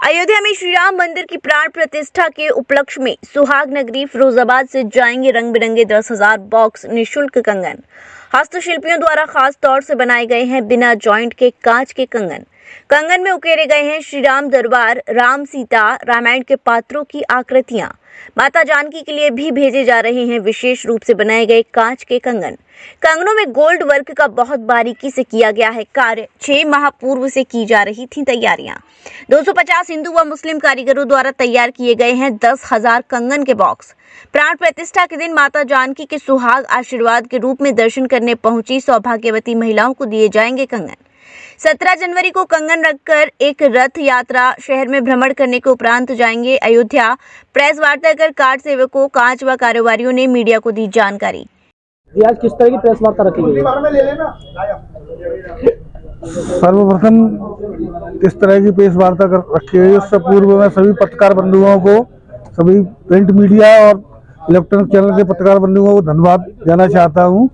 अयोध्या में श्री राम मंदिर की प्राण प्रतिष्ठा के उपलक्ष्य में सुहाग नगरी फिरोजाबाद से जाएंगे रंग बिरंगे 10,000 बॉक्स निःशुल्क कंगन। हस्तशिल्पियों द्वारा खास तौर से बनाए गए हैं बिना जॉइंट के कांच के कंगन। कंगन में उकेरे गए हैं श्री राम दरबार, राम सीता, रामायण के पात्रों की आकृतियां। माता जानकी के लिए भी भेजे जा रहे हैं विशेष रूप से बनाए गए कांच के कंगन। कंगनों में गोल्ड वर्क का बहुत बारीकी से किया गया है कार्य। 6 माह पूर्व से की जा रही थी तैयारियां। 250 हिंदू व मुस्लिम कारीगरों द्वारा तैयार किए गए हैं 10,000 कंगन के बॉक्स। प्राण प्रतिष्ठा के दिन माता जानकी के सुहाग आशीर्वाद के रूप में दर्शन करने पहुंची सौभाग्यवती महिलाओं को दिए जाएंगे कंगन। 17 जनवरी को कंगन रखकर एक रथ यात्रा शहर में भ्रमण करने के उपरांत जाएंगे अयोध्या। प्रेस वार्ता कर कार्ड सेवकों, कांच व कारोबारियों ने मीडिया को दी जानकारी। आज किस तरह की प्रेस वार्ता रखी गई? सर्वप्रथम किस तरह की प्रेस वार्ता रखी गई उससे पूर्व में सभी पत्रकार बंधुओं को, सभी प्रिंट मीडिया और इलेक्ट्रॉनिक चैनल के पत्रकार बंधुओं को धन्यवाद देना चाहता हूं,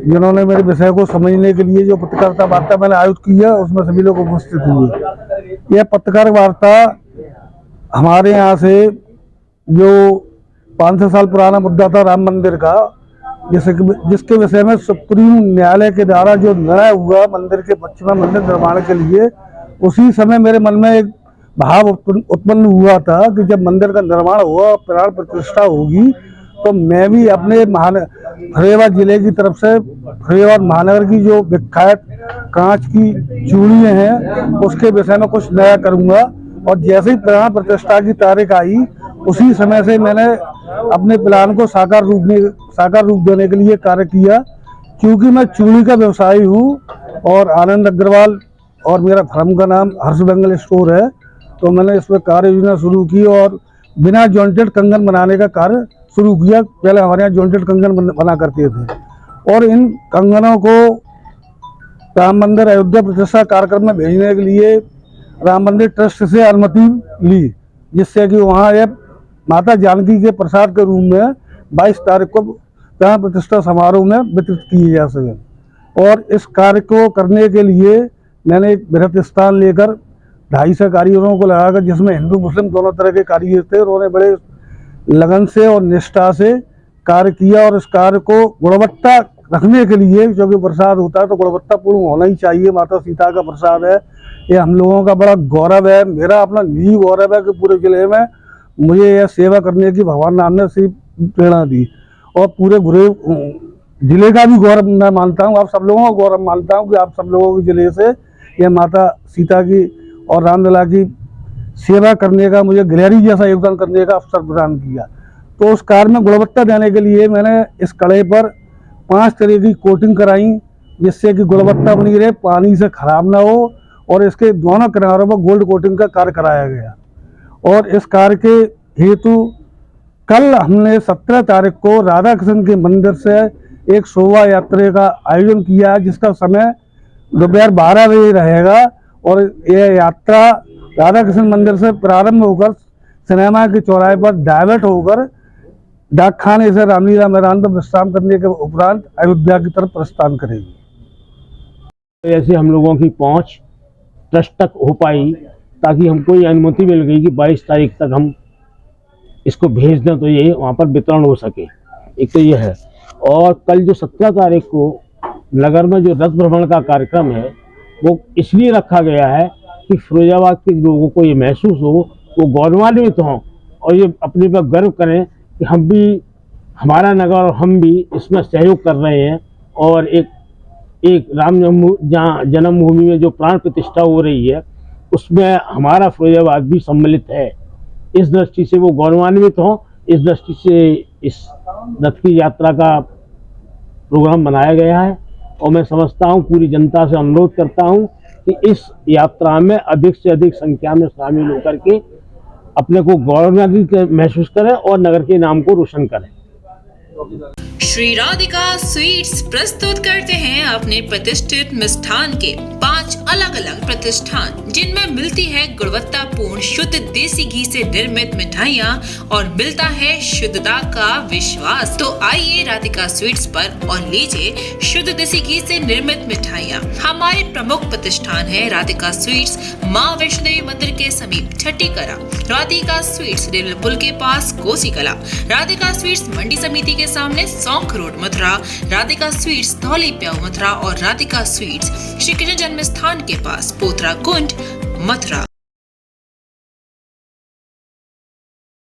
जिन्होंने मेरे विषय को समझने के लिए जो पत्रकारिता वार्ता मैंने आयोजित की है उसमें सभी लोग उपस्थित हुए। यह पत्रकार वार्ता हमारे यहाँ से जो 500 साल पुराना मुद्दा था राम मंदिर का, जिसके विषय में सुप्रीम न्यायालय के द्वारा जो निर्णय हुआ मंदिर के पक्ष में मंदिर निर्माण के लिए, उसी समय मेरे मन में एक भाव उत्पन्न हुआ था कि जब मंदिर का निर्माण हुआ, प्राण प्रतिष्ठा होगी, तो मैं भी अपने फरीदाबाद जिले की तरफ से फरीदाबाद महानगर की जो विख्यात कांच की चूड़ियाँ हैं उसके विषय में कुछ नया करूँगा। और जैसे ही प्राण प्रतिष्ठा की तारीख आई, उसी समय से मैंने अपने प्लान को साकार रूप देने के लिए कार्य किया। क्योंकि मैं चूड़ी का व्यवसायी हूँ और आनंद अग्रवाल और मेरा फर्म का नाम हर्ष बेंगल स्टोर है, तो मैंने इसमें कार्य योजना शुरू की और बिना जॉइंटेड कंगन बनाने का कार्य शुरू किया। पहले हमारे यहाँ जॉइंटेड कंगन बना करते थे और इन कंगनों को राम मंदिर अयोध्या प्रतिष्ठा कार्यक्रम में भेजने के लिए राम मंदिर ट्रस्ट से अनुमति ली, जिससे कि वहाँ ये माता जानकी के प्रसाद के रूप में 22 तारीख को प्राण प्रतिष्ठा समारोह में वितरित किए जा सके। और इस कार्य को करने के लिए मैंने एक बृहत स्थान लेकर 250 कारीगरों को लगाकर, जिसमें हिंदू मुस्लिम दोनों तरह के कारीगर थे, उन्होंने बड़े लगन से और निष्ठा से कार्य किया। और इस कार्य को गुणवत्ता रखने के लिए, जो कि प्रसाद होता है तो गुणवत्तापूर्ण होना ही चाहिए, माता सीता का प्रसाद है, ये हम लोगों का बड़ा गौरव है। मेरा अपना निजी गौरव है कि पूरे जिले में मुझे यह सेवा करने की भगवान राम ने सी प्रेरणा दी और पूरे जिले का भी गौरव मैं मानता हूँ, आप सब लोगों का गौरव मानता हूँ कि आप सब लोगों के जिले से यह माता सीता की और रामलला की सेवा करने का, मुझे गिलहरी जैसा योगदान करने का अवसर प्रदान किया। तो उस कार्य में गुणवत्ता देने के लिए मैंने इस कड़े पर 5 तरह की कोटिंग कराई, जिससे कि गुणवत्ता बनी रहे, पानी से खराब ना हो। और इसके दोनों किनारों पर गोल्ड कोटिंग का कार्य कराया गया। और इस कार्य के हेतु कल हमने 17 तारीख को राधा कृष्ण के मंदिर से एक शोभा यात्रा का आयोजन किया, जिसका समय दोपहर 12 बजे रहेगा। और यह यात्रा राधा कृष्ण मंदिर से प्रारंभ होकर सिनेमा के चौराहे पर डाइवर्ट होकर डाक खाने से रामलीला मैदान पर विश्राम करने के उपरांत अयोध्या की तरफ प्रस्थान करेगी। ऐसे हम लोगों की पहुंच ट्रस्ट तक हो पाई, ताकि हमको ये अनुमति मिल गई कि 22 तारीख तक हम इसको भेज दें तो ये वहाँ पर वितरण हो सके। एक तो ये है। और कल जो 17 तारीख को नगर में जो रथ भ्रमण का कार्यक्रम है, वो इसलिए रखा गया है कि फिरोजाबाद के लोगों को ये महसूस हो, वो गौरवान्वित हों और ये अपने पर गर्व करें कि हम भी, हमारा नगर और हम भी इसमें सहयोग कर रहे हैं। और एक राम जन्मभूमि में जो प्राण प्रतिष्ठा हो रही है, उसमें हमारा फिरोजाबाद भी सम्मिलित है। इस दृष्टि से वो गौरवान्वित हों, इस दृष्टि से इस रथ की यात्रा का प्रोग्राम बनाया गया है। और मैं समझता हूँ, पूरी जनता से अनुरोध करता हूँ कि इस यात्रा में अधिक से अधिक संख्या में शामिल होकर के अपने को गौरवान्वित महसूस करें और नगर के नाम को रोशन करें। श्री राधिका स्वीट्स प्रस्तुत करते हैं अपने प्रतिष्ठित मिष्ठान के 5 अलग अलग प्रतिष्ठान, जिनमें मिलती है गुणवत्तापूर्ण शुद्ध देसी घी से निर्मित मिठाइयाँ और मिलता है शुद्धता का विश्वास। तो आइए राधिका स्वीट्स पर और लीजिए शुद्ध देसी घी से निर्मित मिठाइयाँ। हमारे प्रमुख प्रतिष्ठान है राधिका स्वीट्स, माँ वैष्णो देवी मंदिर के समीप छठी कला, राधिका स्वीट्स रेलवे पुल के पास कोसी कला, राधिका स्वीट्स मंडी समिति के सामने सौंख रोड मथुरा, राधिका स्वीट्स धौली प्याऊ मथुरा और राधिका स्वीट्स श्री कृष्ण जन्म स्थान के पास पोथरा कुंड मथुरा।